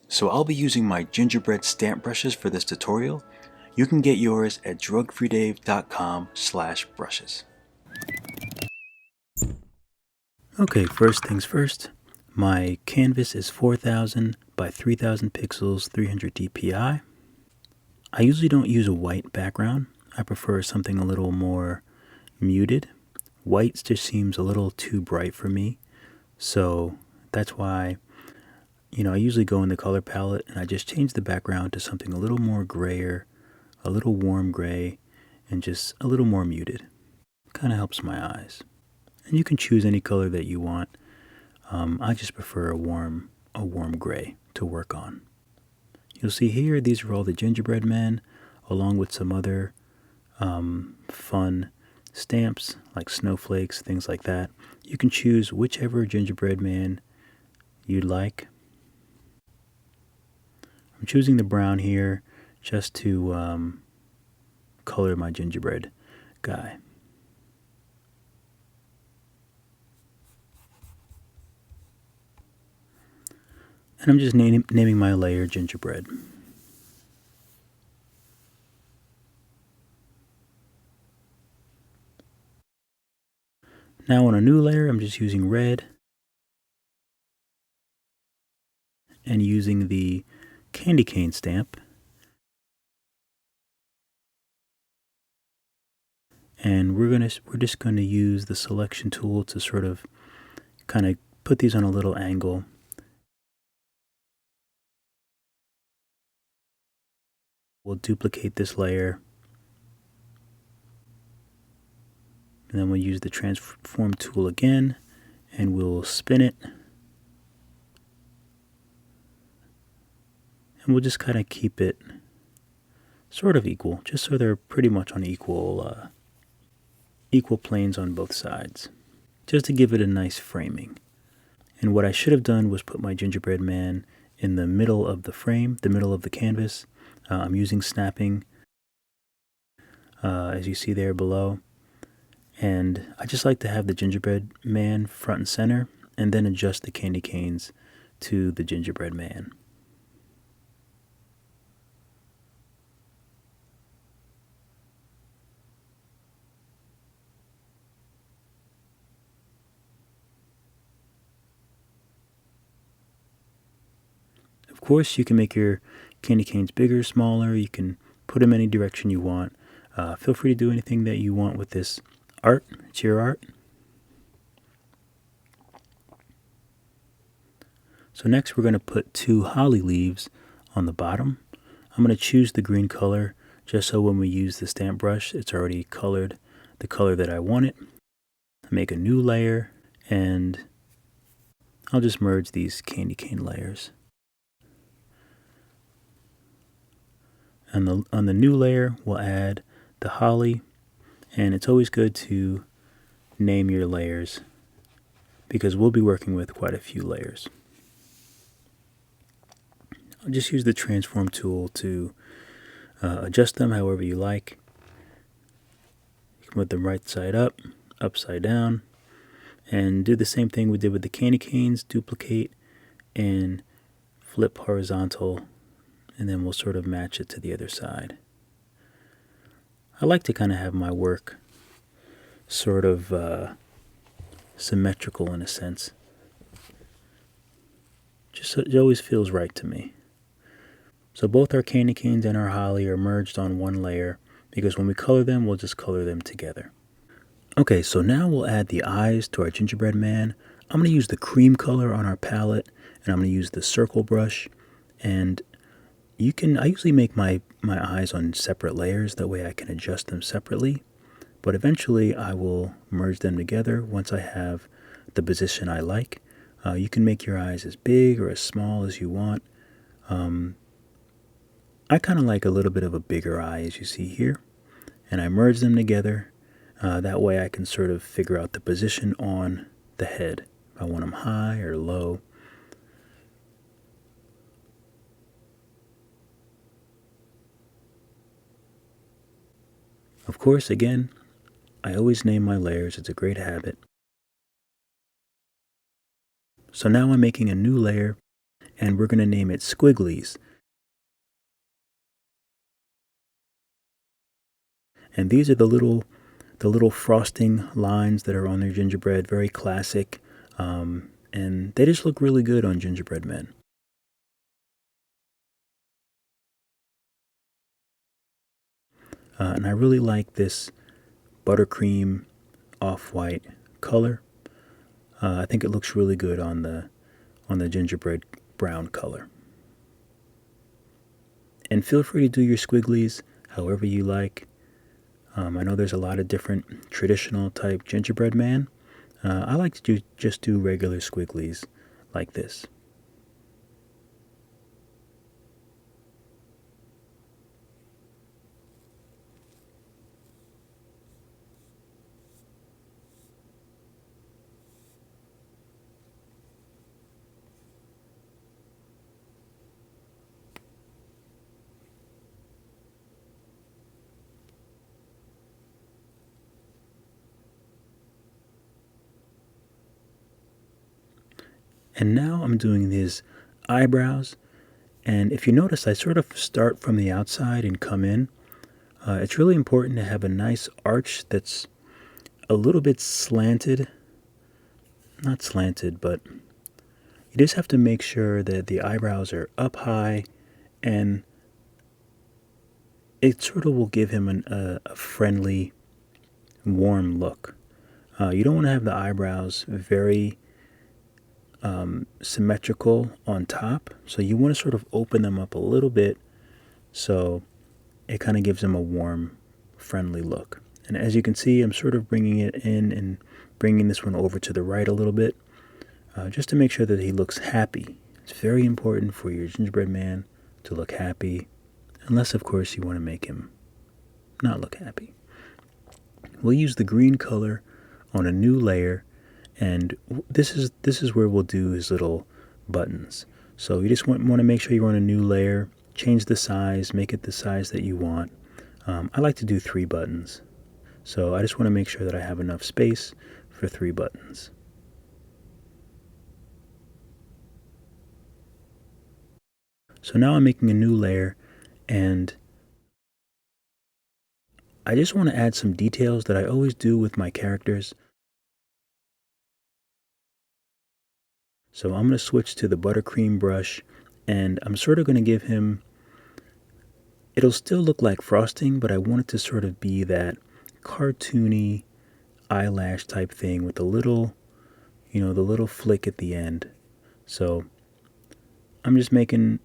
So I'll be using my gingerbread stamp brushes for this tutorial. You can get yours at drugfreedave.com/brushes. Okay, first things first. My canvas is 4000 by 3000 pixels, 300 dpi. I usually don't use a white background. I prefer something a little more muted. White just seems a little too bright for me. So that's why, I usually go in the color palette and I just change the background to something a little more grayer, a little warm gray, and just a little more muted. Kind of helps my eyes. And you can choose any color that you want. I just prefer a warm gray to work on. You'll see here, these are all the gingerbread men, along with some other fun stamps like snowflakes, things like that. You can choose whichever gingerbread man you'd like. I'm choosing the brown here just to color my gingerbread guy. And I'm just naming my layer gingerbread. Now on a new layer, I'm just using red and using the candy cane stamp. And we're just going to use the selection tool to sort of kind of put these on a little angle. We'll duplicate this layer. And then we'll use the transform tool again, and we'll spin it. And we'll just kind of keep it sort of equal, just so they're pretty much on equal planes on both sides, just to give it a nice framing. And what I should have done was put my gingerbread man in the middle of the frame, the middle of the canvas. I'm using snapping, as you see there below. And I just like to have the gingerbread man front and center, and then adjust the candy canes to the gingerbread man. Of course, you can make your candy canes bigger, smaller. You can put them any direction you want. Feel free to do anything that you want with this art. It's your art. So next we're going to put 2 holly leaves on the bottom. I'm going to choose the green color just so when we use the stamp brush, it's already colored the color that I want it. Make a new layer, and I'll just merge these candy cane layers. And on the new layer, we'll add the holly, and it's always good to name your layers because we'll be working with quite a few layers. I'll just use the transform tool to adjust them however you like. You can put them right side up, upside down, and do the same thing we did with the candy canes. Duplicate and flip horizontal, and then we'll sort of match it to the other side. I like to kind of have my work sort of symmetrical in a sense. Just so it always feels right to me. So both our candy canes and our holly are merged on one layer because when we color them, we'll just color them together. Okay, so now we'll add the eyes to our gingerbread man. I'm going to use the cream color on our palette, and I'm going to use the circle brush. And I usually make my eyes on separate layers, that way I can adjust them separately. But eventually I will merge them together once I have the position I like. You can make your eyes as big or as small as you want. I kind of like a little bit of a bigger eye, as you see here. And I merge them together. That way I can sort of figure out the position on the head. If I want them high or low. Of course, again, I always name my layers. It's a great habit. So now I'm making a new layer, and we're going to name it Squigglies. And these are the little frosting lines that are on their gingerbread, very classic, and they just look really good on gingerbread men. And I really like this buttercream off-white color. I think it looks really good on the gingerbread brown color. And feel free to do your squigglies however you like. I know there's a lot of different traditional type gingerbread man. I like to just do regular squigglies like this. And now I'm doing these eyebrows. And if you notice, I sort of start from the outside and come in. It's really important to have a nice arch that's a little bit slanted. Not slanted, but you just have to make sure that the eyebrows are up high, and it sort of will give him a friendly, warm look. You don't want to have the eyebrows very symmetrical on top, so you want to sort of open them up a little bit so it kind of gives him a warm, friendly look. And as you can see, I'm sort of bringing it in and bringing this one over to the right a little bit, just to make sure that he looks happy. It's very important for your gingerbread man to look happy, unless, of course, you want to make him not look happy. We'll use the green color on a new layer, and this is where we'll do his little buttons. So you just want to make sure you're on a new layer, change the size, make it the size that you want. I like to do 3 buttons. So I just want to make sure that I have enough space for 3 buttons. So now I'm making a new layer, and I just want to add some details that I always do with my characters. So I'm going to switch to the buttercream brush, and I'm sort of going to give him, it'll still look like frosting, but I want it to sort of be that cartoony eyelash type thing with the little, the little flick at the end. So I'm just making,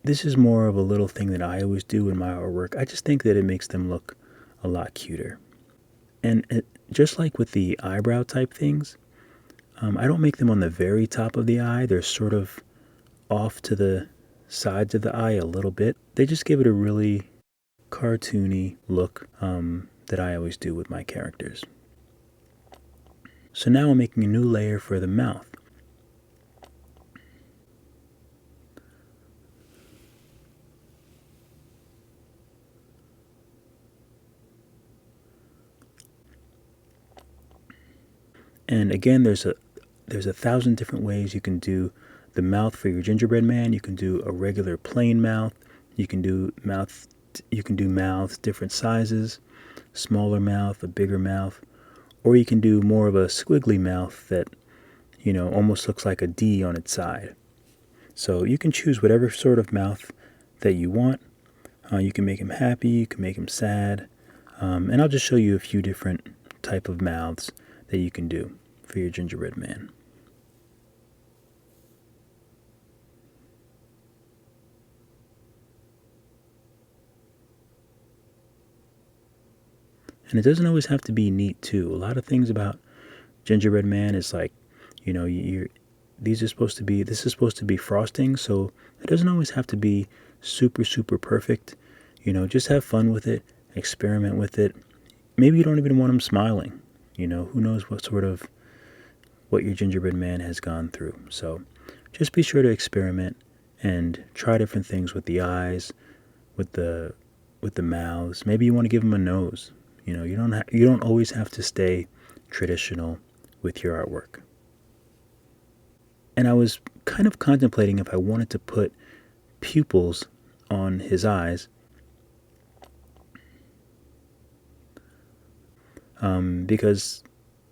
this is more of a little thing that I always do in my artwork. I just think that it makes them look a lot cuter. And just like with the eyebrow type things, I don't make them on the very top of the eye. They're sort of off to the sides of the eye a little bit. They just give it a really cartoony look that I always do with my characters. So now I'm making a new layer for the mouth. And again, there's a 1,000 different ways you can do the mouth for your gingerbread man. You can do a regular plain mouth. You can do mouths different sizes, smaller mouth, a bigger mouth, or you can do more of a squiggly mouth that almost looks like a D on its side. So you can choose whatever sort of mouth that you want. You can make him happy, you can make him sad, and I'll just show you a few different type of mouths that you can do for your gingerbread man. And it doesn't always have to be neat too. A lot of things about gingerbread man is like, this is supposed to be frosting, so it doesn't always have to be super, super perfect. Just have fun with it, experiment with it. Maybe you don't even want him smiling. Who knows what your gingerbread man has gone through. So just be sure to experiment and try different things with the eyes, with the mouths. Maybe you want to give him a nose. You don't always have to stay traditional with your artwork. And I was kind of contemplating if I wanted to put pupils on his eyes, because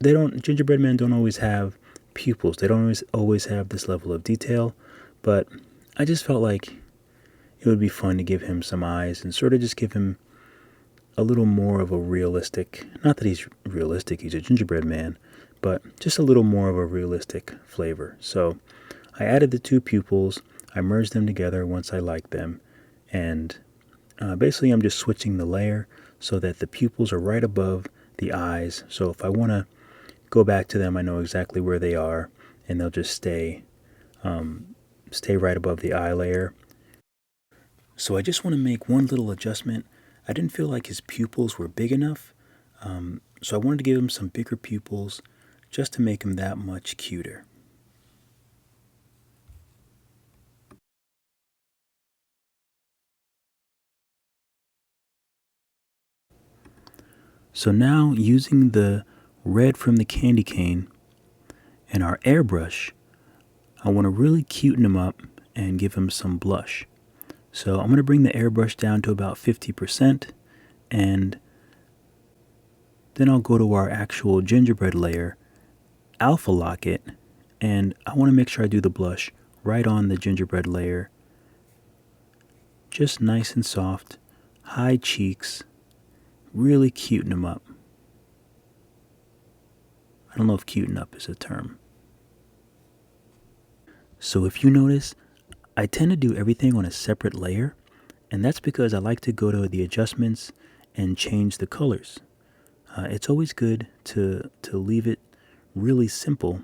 gingerbread men don't always have pupils. They don't always have this level of detail, but I just felt like it would be fun to give him some eyes and sort of just give him a little more of a realistic, not that he's realistic, he's a gingerbread man, but just a little more of a realistic flavor. So I added the two pupils, I merged them together once I liked them, and basically I'm just switching the layer so that the pupils are right above the eyes. So if I want to go back to them, I know exactly where they are, and they'll just stay right above the eye layer. So I just want to make one little adjustment. I didn't feel like his pupils were big enough, so I wanted to give him some bigger pupils just to make him that much cuter. So now, using the red from the candy cane and our airbrush, I want to really cuten him up and give him some blush. So I'm going to bring the airbrush down to about 50%, and then I'll go to our actual gingerbread layer, alpha lock it, and I want to make sure I do the blush right on the gingerbread layer. Just nice and soft, high cheeks, really cuten him up. I don't know if cuten up is a term. So if you notice, I tend to do everything on a separate layer, and that's because I like to go to the adjustments and change the colors. It's always good to leave it really simple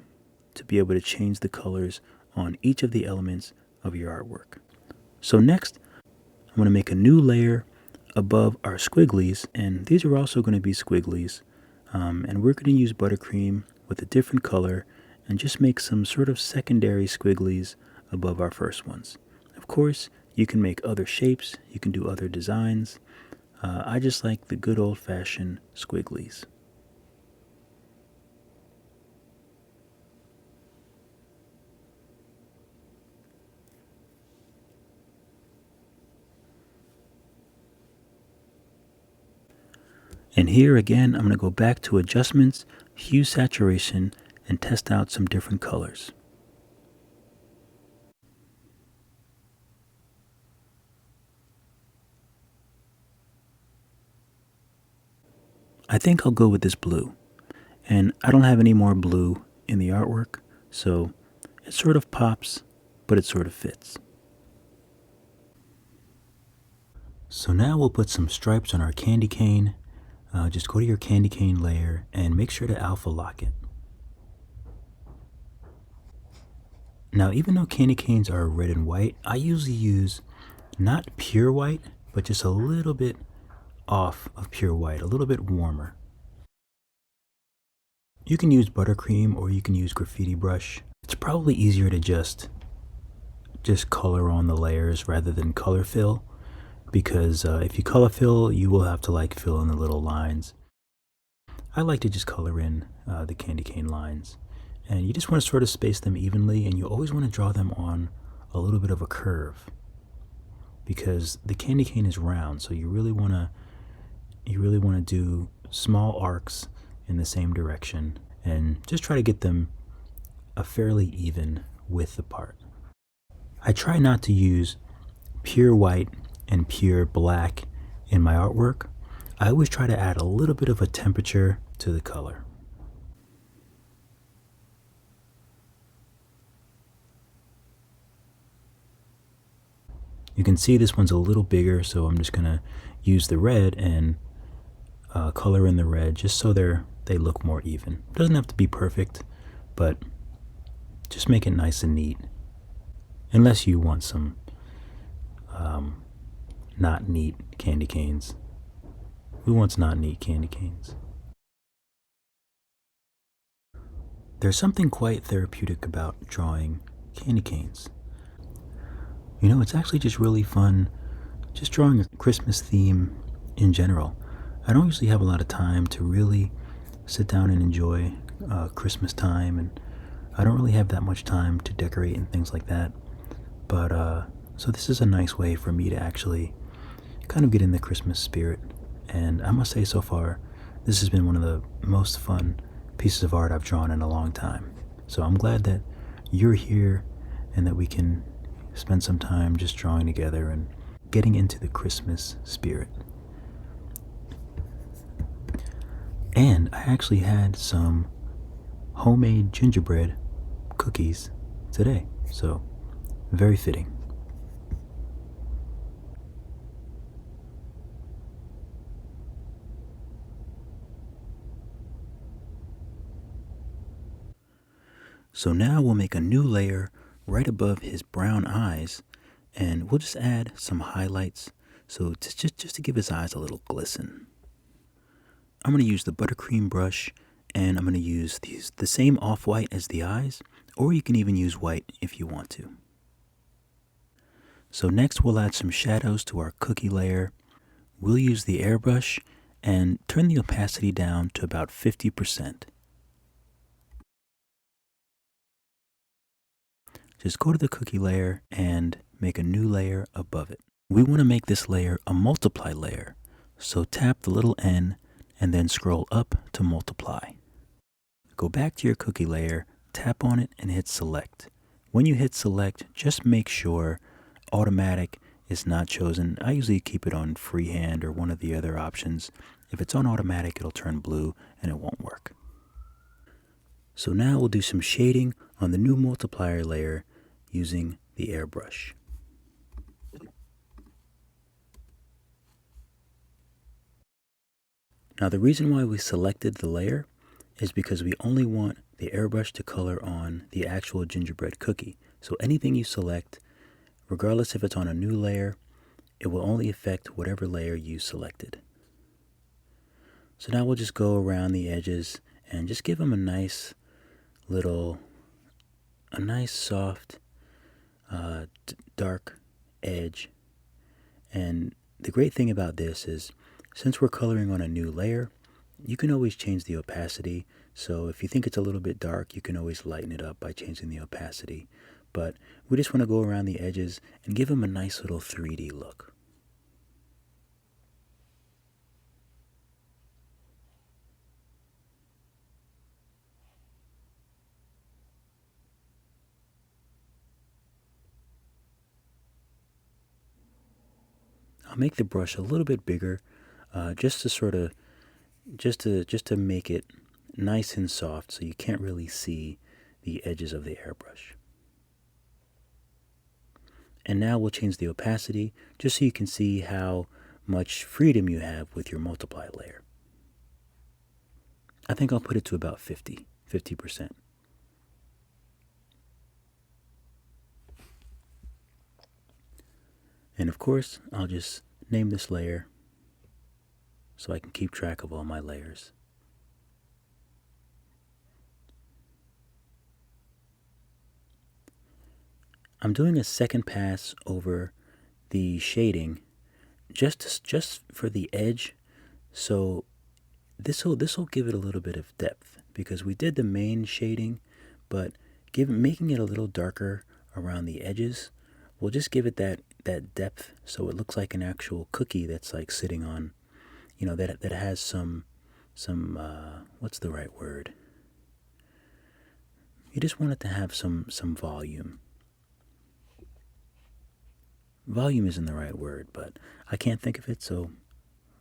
to be able to change the colors on each of the elements of your artwork. So next, I'm going to make a new layer above our squigglies, and these are also going to be squigglies, and we're going to use buttercream with a different color and just make some sort of secondary squigglies above our first ones. Of course, you can make other shapes, you can do other designs. I just like the good old-fashioned squigglies. And here again, I'm going to go back to adjustments, hue saturation, and test out some different colors. I think I'll go with this blue. And I don't have any more blue in the artwork, so it sort of pops, but it sort of fits. So now we'll put some stripes on our candy cane. Just go to your candy cane layer and make sure to alpha lock it. Now, even though candy canes are red and white, I usually use not pure white, but just a little bit off of pure white, a little bit warmer. You can use buttercream or you can use graffiti brush. It's probably easier to just color on the layers rather than color fill, because if you color fill, you will have to fill in the little lines. I like to just color in the candy cane lines, and you just want to sort of space them evenly, and you always want to draw them on a little bit of a curve, because the candy cane is round, so you really want to do small arcs in the same direction and just try to get them a fairly even width apart. I try not to use pure white and pure black in my artwork. I always try to add a little bit of a temperature to the color. You can see this one's a little bigger, so I'm just going to use the red and color in the red just so they look more even. It doesn't have to be perfect, but just make it nice and neat. Unless you want some not neat candy canes. Who wants not neat candy canes? There's something quite therapeutic about drawing candy canes. You know, it's actually just really fun just drawing a Christmas theme in general. I don't usually have a lot of time to really sit down and enjoy Christmas time, and I don't really have that much time to decorate and things like that. But so this is a nice way for me to actually kind of get in the Christmas spirit. And I must say, so far, this has been one of the most fun pieces of art I've drawn in a long time. So I'm glad that you're here and that we can spend some time just drawing together and getting into the Christmas spirit. And I actually had some homemade gingerbread cookies today, so very fitting. So now we'll make a new layer right above his brown eyes, and we'll just add some highlights so just to give his eyes a little glisten. I'm going to use the buttercream brush, and I'm going to use the same off-white as the eyes, or you can even use white if you want to. So next we'll add some shadows to our cookie layer. We'll use the airbrush and turn the opacity down to about 50%. Just go to the cookie layer and make a new layer above it. We want to make this layer a multiply layer, so tap the little N and then scroll up to multiply. Go back to your cookie layer, tap on it and hit select. When you hit select, just make sure automatic is not chosen. I usually keep it on freehand or one of the other options. If it's on automatic, it'll turn blue and it won't work. So now we'll do some shading on the new multiplier layer using the airbrush. Now the reason why we selected the layer is because we only want the airbrush to color on the actual gingerbread cookie. So anything you select, regardless if it's on a new layer, it will only affect whatever layer you selected. So now we'll just go around the edges and just give them a nice soft, dark edge. And the great thing about this is, since we're coloring on a new layer, you can always change the opacity. So if you think it's a little bit dark, you can always lighten it up by changing the opacity. But we just want to go around the edges and give them a nice little 3D look. I'll make the brush a little bit bigger, just to make it nice and soft, so you can't really see the edges of the airbrush. And now we'll change the opacity just so you can see how much freedom you have with your multiply layer. I think I'll put it to about 50%. And of course, I'll just name this layer so I can keep track of all my layers. I'm doing a second pass over the shading just for the edge, so this will give it a little bit of depth, because we did the main shading, but making it a little darker around the edges will just give it that depth, so it looks like an actual cookie that's like sitting on, that has some what's the right word? You just want it to have some volume. Volume isn't the right word, but I can't think of it, so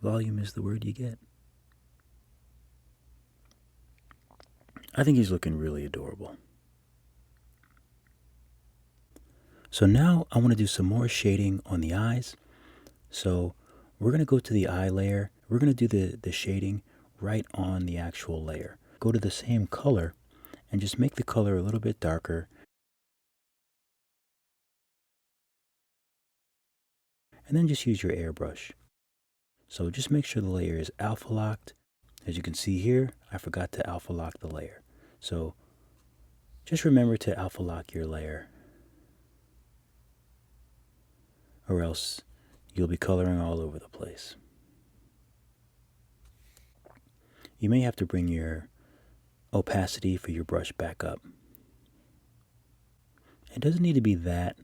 volume is the word you get. I think he's looking really adorable. So now I want to do some more shading on the eyes. So we're going to go to the eye layer. We're going to do the shading right on the actual layer. Go to the same color and just make the color a little bit darker. And then just use your airbrush. So just make sure the layer is alpha locked. As you can see here, I forgot to alpha lock the layer. So just remember to alpha lock your layer, or else you'll be coloring all over the place. You may have to bring your opacity for your brush back up. It doesn't need to be that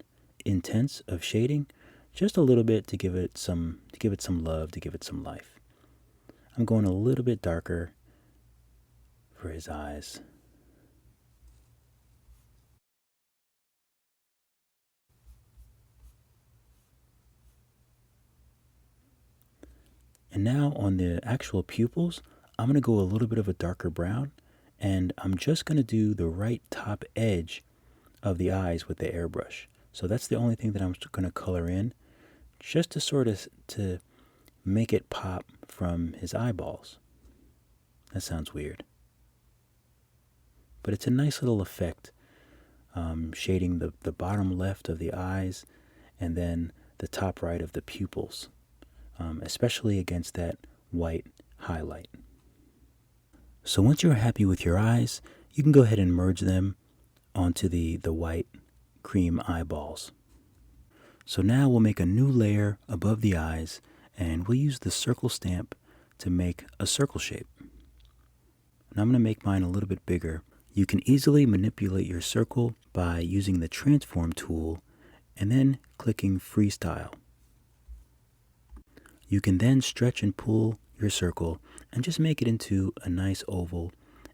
intense of shading, just a little bit to give it some love, to give it some life. I'm going a little bit darker for his eyes. And now on the actual pupils, I'm going to go a little bit of a darker brown, and I'm just going to do the right top edge of the eyes with the airbrush. So that's the only thing that I'm going to color in, just to sort of to make it pop from his eyeballs. That sounds weird, but it's a nice little effect, shading the bottom left of the eyes and then the top right of the pupils, especially against that white highlight. So once you're happy with your eyes, you can go ahead and merge them onto the white cream eyeballs. So now we'll make a new layer above the eyes, and we'll use the circle stamp to make a circle shape. And I'm going to make mine a little bit bigger. You can easily manipulate your circle by using the transform tool and then clicking freestyle. You can then stretch and pull your circle and just make it into a nice oval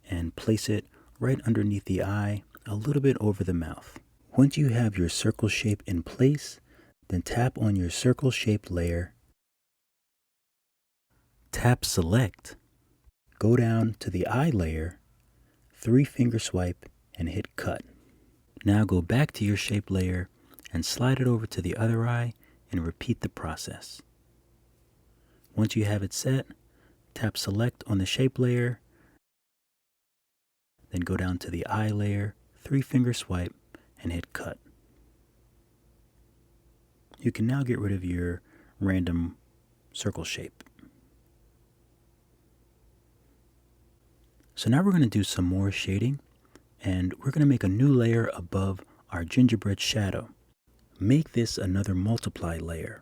and place it right underneath the eye, a little bit over the mouth. Once you have your circle shape in place, then tap on your circle shaped layer, tap select, go down to the eye layer, 3-finger swipe, and hit cut. Now go back to your shape layer and slide it over to the other eye and repeat the process. Once you have it set, tap select on the shape layer, then go down to the eye layer, 3-finger swipe, and hit cut. You can now get rid of your random circle shape. So now we're going to do some more shading, and we're going to make a new layer above our gingerbread shadow. Make this another multiply layer.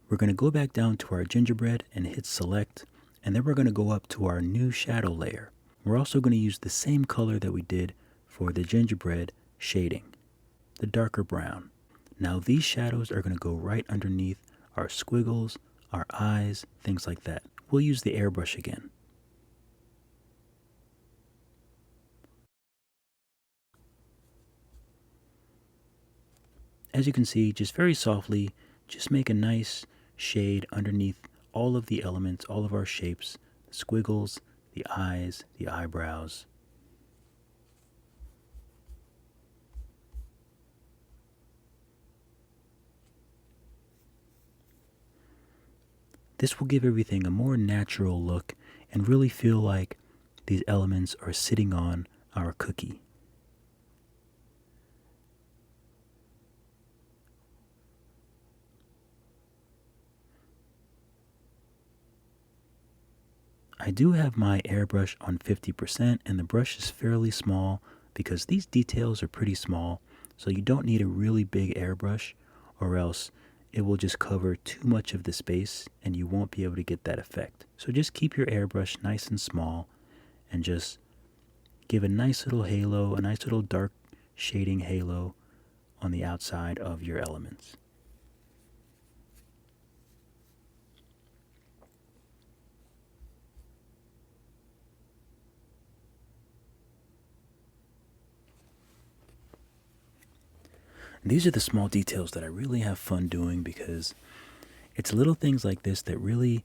We're going to go back down to our gingerbread and hit select, and then we're going to go up to our new shadow layer. We're also going to use the same color that we did for the gingerbread shading, the darker brown. Now these shadows are going to go right underneath our squiggles, our eyes, things like that. We'll use the airbrush again. As you can see, just very softly, just make a nice shade underneath all of the elements, all of our shapes, the squiggles, the eyes, the eyebrows. This will give everything a more natural look and really feel like these elements are sitting on our cookie. I do have my airbrush on 50%, and the brush is fairly small because these details are pretty small, so you don't need a really big airbrush, or else it will just cover too much of the space and you won't be able to get that effect. So just keep your airbrush nice and small and just give a nice little halo, a nice little dark shading halo on the outside of your elements. These are the small details that I really have fun doing because it's little things like this that really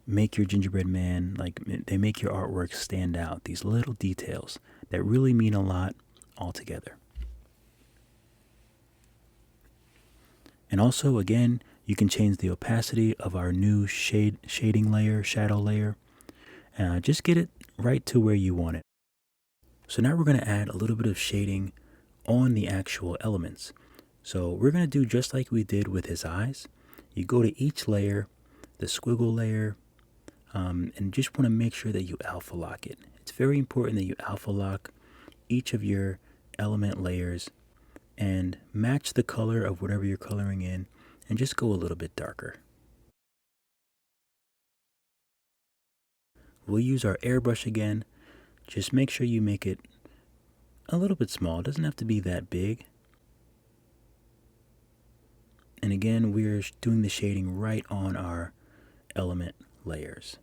make your gingerbread man, like they make your artwork stand out. These little details that really mean a lot altogether. And also, again, you can change the opacity of our new shading layer, shadow layer. Just get it right to where you want it. So now we're going to add a little bit of shading on the actual elements. So we're going to do just like we did with his eyes. You go to each layer, the squiggle layer, and just want to make sure that you alpha lock it. It's very important that you alpha lock each of your element layers and match the color of whatever you're coloring in and just go a little bit darker. We'll use our airbrush again. Just make sure you make it a little bit small. It doesn't have to be that big. And again, we're doing the shading right on our element layers.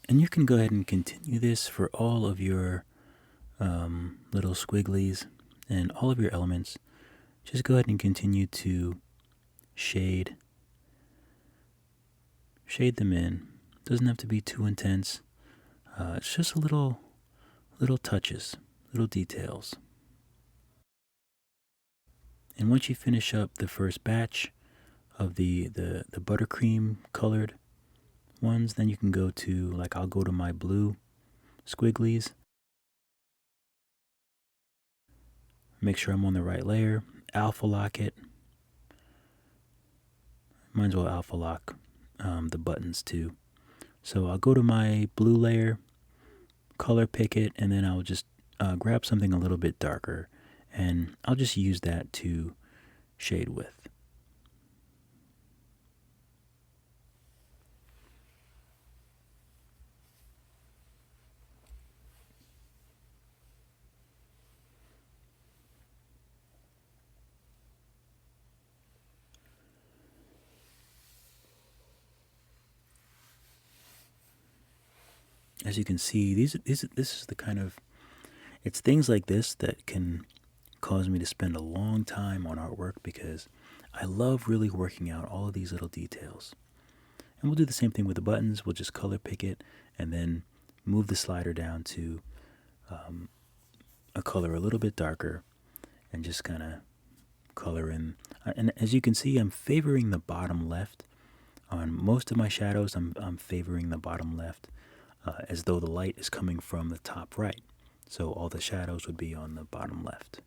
And you can go ahead and continue this for all of your little squigglies and all of your elements. Just go ahead and continue to shade them in. Doesn't have to be too intense. It's just little touches, little details. And once you finish up the first batch of the buttercream colored ones, then you can go to, like, I'll go to my blue squigglies. Make sure I'm on the right layer. Alpha lock it. Might as well alpha lock the buttons too. So I'll go to my blue layer, color pick it, and then I'll just grab something a little bit darker, and I'll just use that to shade with. As you can see, this is the kind of, it's things like this that can cause me to spend a long time on artwork, because I love really working out all of these little details. And we'll do the same thing with the buttons. We'll just color pick it and then move the slider down to a color a little bit darker, and just kind of color in. And as you can see, I'm favoring the bottom left. On most of my shadows, I'm favoring the bottom left, as though the light is coming from the top right. So all the shadows would be on the bottom left.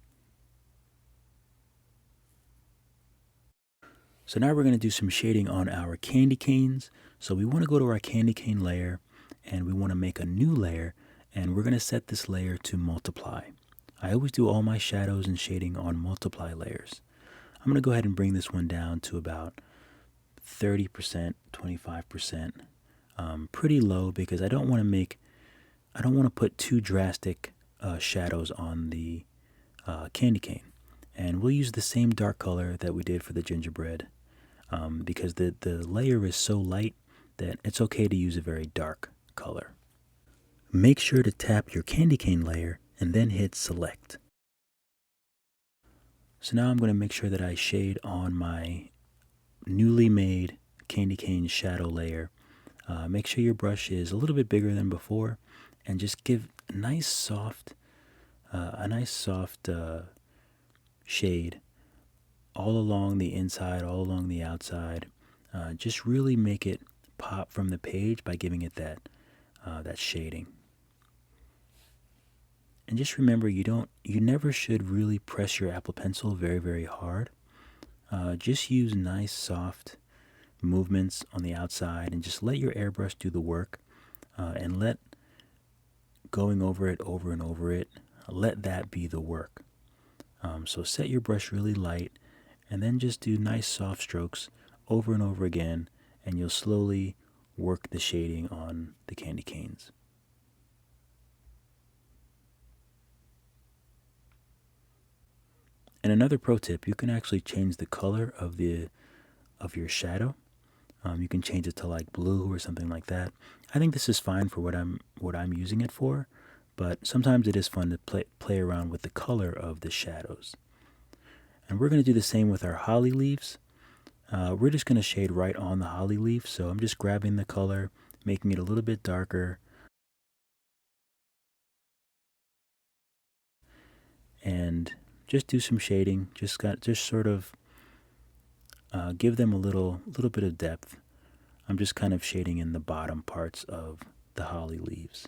So now we're going to do some shading on our candy canes. So we want to go to our candy cane layer, and we want to make a new layer, and we're going to set this layer to multiply. I always do all my shadows and shading on multiply layers. I'm going to go ahead and bring this one down to about 30%, 25%, pretty low, because I don't want to put too drastic shadows on the candy cane. And we'll use the same dark color that we did for the gingerbread, because the layer is so light that it's okay to use a very dark color. Make sure to tap your candy cane layer and then hit select. So now I'm going to make sure that I shade on my newly made candy cane shadow layer. Make sure your brush is a little bit bigger than before, and just give a nice soft shade all along the inside, all along the outside. Just really make it pop from the page by giving it that shading. And just remember, you never should really press your Apple Pencil very, very hard. Just use nice, soft movements on the outside, and just let your airbrush do the work, and let going over it over and over it, let that be the work. So set your brush really light, and then just do nice soft strokes over and over again, and you'll slowly work the shading on the candy canes. And another pro tip, you can actually change the color of your shadow. You can change it to like blue or something like that. I think this is fine for what I'm using it for, but sometimes it is fun to play around with the color of the shadows. And we're going to do the same with our holly leaves. We're just going to shade right on the holly leaf. So I'm just grabbing the color, making it a little bit darker, and just do some shading. Just sort of give them a little bit of depth. I'm just kind of shading in the bottom parts of the holly leaves.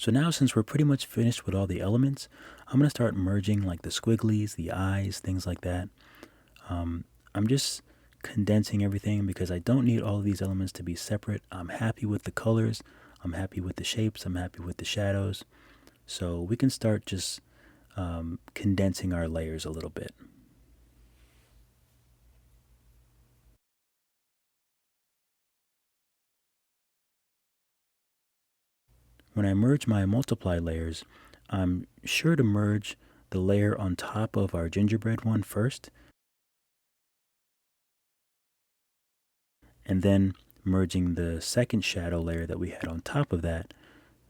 So now since we're pretty much finished with all the elements, I'm going to start merging like the squigglies, the eyes, things like that. I'm just condensing everything because I don't need all of these elements to be separate. I'm happy with the colors. I'm happy with the shapes. I'm happy with the shadows. So we can start just condensing our layers a little bit. When I merge my multiply layers, I'm sure to merge the layer on top of our gingerbread one first, and then merging the second shadow layer that we had on top of that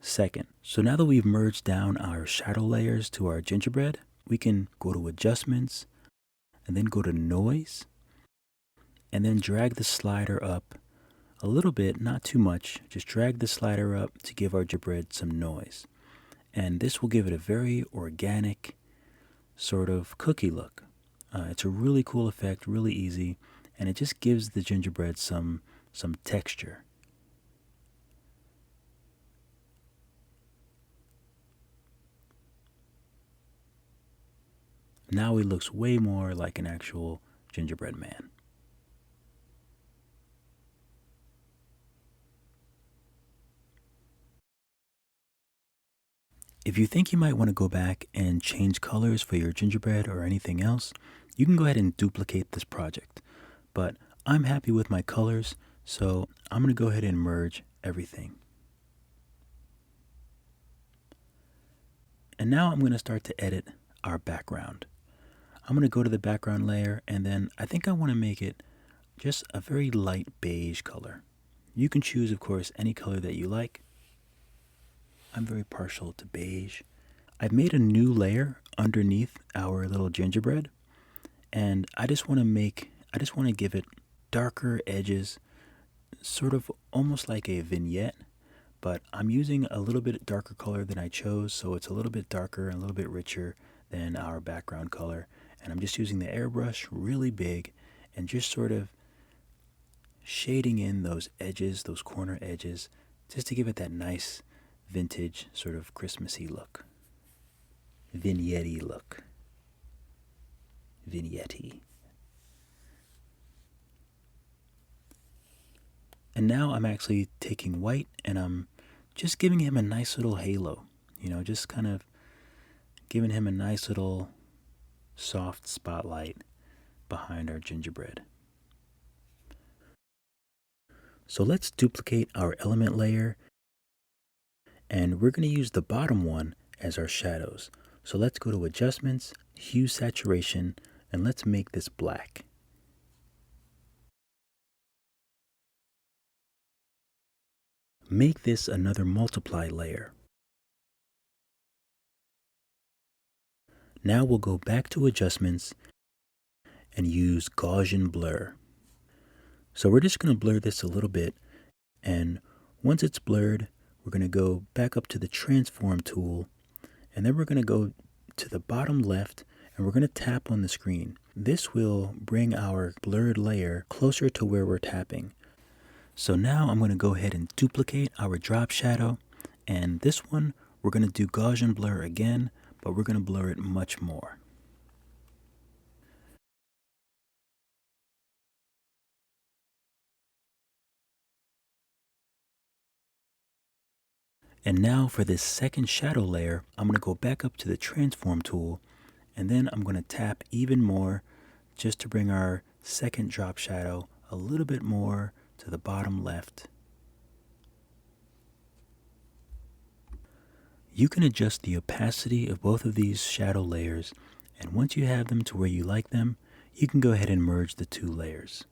second. So now that we've merged down our shadow layers to our gingerbread, we can go to adjustments and then go to noise and then drag the slider up a little bit, not too much. Just drag the slider up to give our gingerbread some noise. And this will give it a very organic sort of cookie look. It's a really cool effect, really easy, and it just gives the gingerbread some texture. Now he looks way more like an actual gingerbread man. If you think you might want to go back and change colors for your gingerbread or anything else, you can go ahead and duplicate this project. But I'm happy with my colors, so I'm going to go ahead and merge everything. And now I'm going to start to edit our background. I'm going to go to the background layer, and then I think I want to make it just a very light beige color. You can choose, of course, any color that you like. I'm very partial to beige. I've made a new layer underneath our little gingerbread, and I just want to give it darker edges, sort of almost like a vignette, but I'm using a little bit darker color than I chose, so it's a little bit darker and a little bit richer than our background color. And I'm just using the airbrush really big and just sort of shading in those edges, those corner edges, just to give it that nice vintage sort of Christmassy look. Vignette look. Vignette. And now I'm actually taking white and I'm just giving him a nice little halo. Just kind of giving him a nice little soft spotlight behind our gingerbread. So let's duplicate our element layer, and we're going to use the bottom one as our shadows. So let's go to adjustments, hue saturation, and let's make this black. Make this another multiply layer. Now we'll go back to adjustments and use Gaussian blur. So we're just going to blur this a little bit, and once it's blurred, we're going to go back up to the transform tool, and then we're going to go to the bottom left and we're going to tap on the screen. This will bring our blurred layer closer to where we're tapping. So now I'm going to go ahead and duplicate our drop shadow, and this one we're going to do Gaussian blur again, but we're going to blur it much more. And now for this second shadow layer, I'm going to go back up to the transform tool, and then I'm going to tap even more just to bring our second drop shadow a little bit more to the bottom left. You can adjust the opacity of both of these shadow layers, and once you have them to where you like them, you can go ahead and merge the two layers.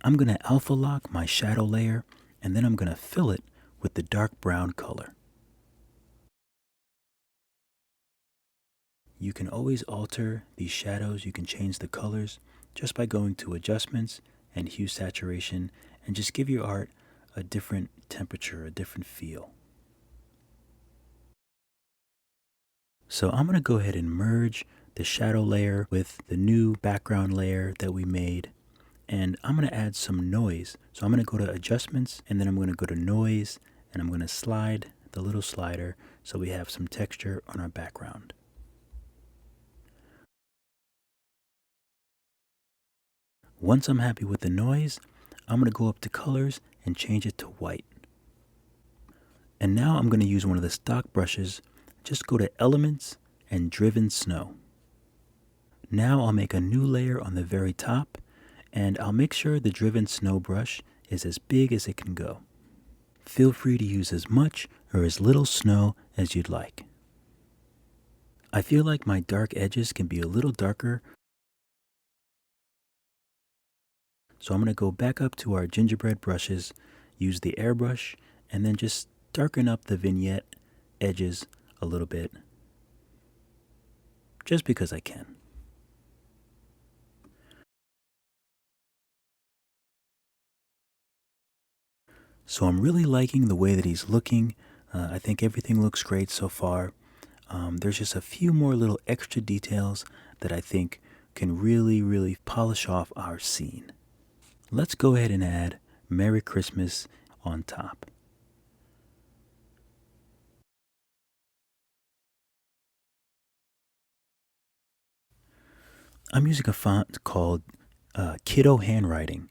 I'm going to alpha lock my shadow layer, and then I'm going to fill it with the dark brown color. You can always alter these shadows. You can change the colors just by going to adjustments and hue saturation, and just give your art a different temperature, a different feel. So I'm going to go ahead and merge the shadow layer with the new background layer that we made. And I'm going to add some noise. So I'm going to go to adjustments, and then I'm going to go to noise, and I'm going to slide the little slider so we have some texture on our background. Once I'm happy with the noise, I'm going to go up to colors and change it to white. And now I'm going to use one of the stock brushes. Just go to elements and driven snow. Now I'll make a new layer on the very top, and I'll make sure the driven snow brush is as big as it can go. Feel free to use as much or as little snow as you'd like. I feel like my dark edges can be a little darker, so I'm going to go back up to our gingerbread brushes, use the airbrush, and then just darken up the vignette edges a little bit, just because I can. So I'm really liking the way that he's looking. I think everything looks great so far. There's just a few more little extra details that I think can really polish off our scene. Let's go ahead and add Merry Christmas on top. I'm using a font called Kiddo Handwriting,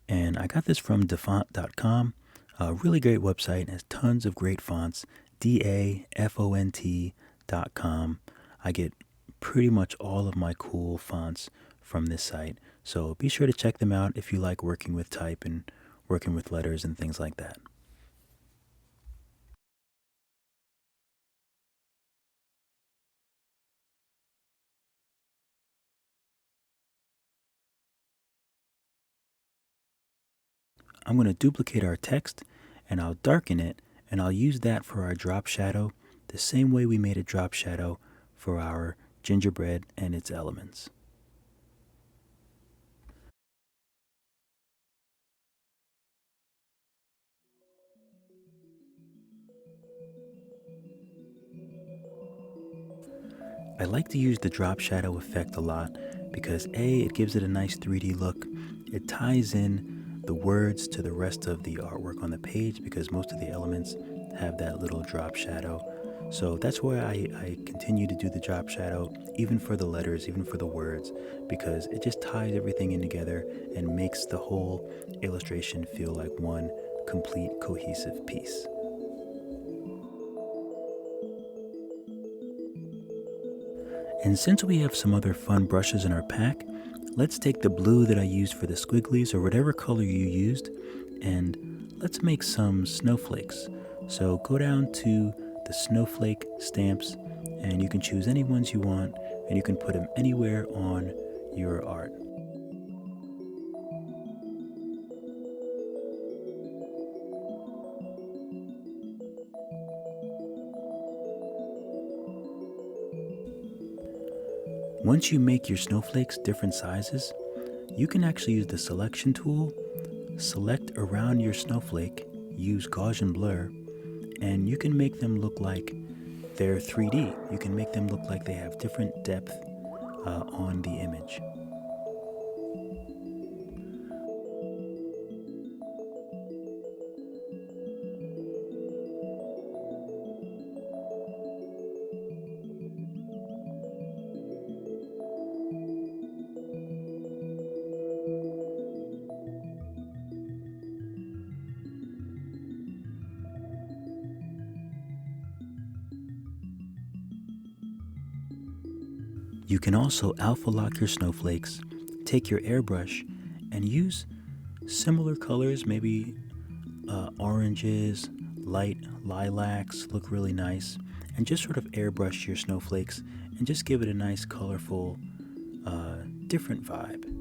and I got this from dafont.com. A really great website, has tons of great fonts. dafont.com. I get pretty much all of my cool fonts from this site, so be sure to check them out if you like working with type and working with letters and things like that. I'm going to duplicate our text, and I'll darken it, and I'll use that for our drop shadow, the same way we made a drop shadow for our gingerbread and its elements. I like to use the drop shadow effect a lot because A, it gives it a nice 3D look. It ties in the words to the rest of the artwork on the page because most of the elements have that little drop shadow. So that's why I continue to do the drop shadow, even for the letters, even for the words, because it just ties everything in together and makes the whole illustration feel like one complete cohesive piece. And since we have some other fun brushes in our pack, let's take the blue that I used for the squigglies or whatever color you used, and let's make some snowflakes. So go down to the snowflake stamps, and you can choose any ones you want, and you can put them anywhere on your art. Once you make your snowflakes different sizes, you can actually use the selection tool, select around your snowflake, use Gaussian blur, and you can make them look like they're 3D. You can make them look like they have different depth on the image. You can also alpha lock your snowflakes, take your airbrush, and use similar colors, maybe oranges, light lilacs look really nice, and just sort of airbrush your snowflakes and just give it a nice, colorful, different vibe.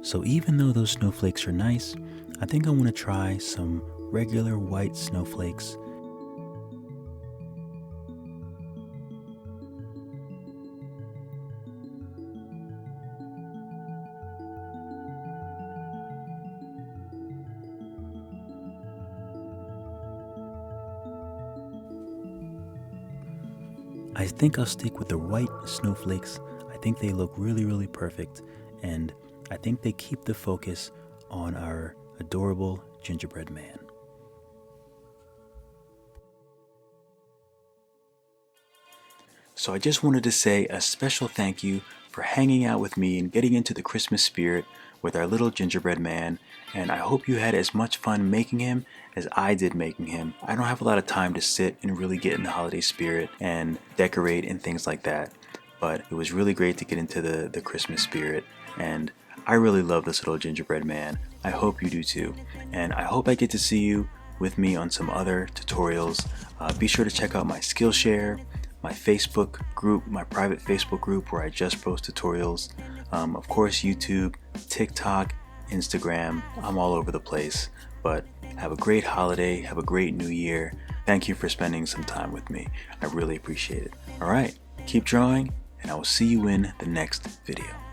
So even though those snowflakes are nice, I think I want to try some regular white snowflakes. I think I'll stick with the white snowflakes. I think they look really, really perfect, and I think they keep the focus on our adorable gingerbread man. So I just wanted to say a special thank you for hanging out with me and getting into the Christmas spirit with our little gingerbread man, and I hope you had as much fun making him as I did making him. I don't have a lot of time to sit and really get in the holiday spirit and decorate and things like that, but it was really great to get into the Christmas spirit, and I really love this little gingerbread man. I hope you do too, and I hope I get to see you with me on some other tutorials. Be sure to check out my Skillshare, my Facebook group, my private Facebook group where I just post tutorials. Of course, YouTube, TikTok, Instagram, I'm all over the place. But have a great holiday, have a great new year. Thank you for spending some time with me. I really appreciate it. All right, keep drawing, and I will see you in the next video.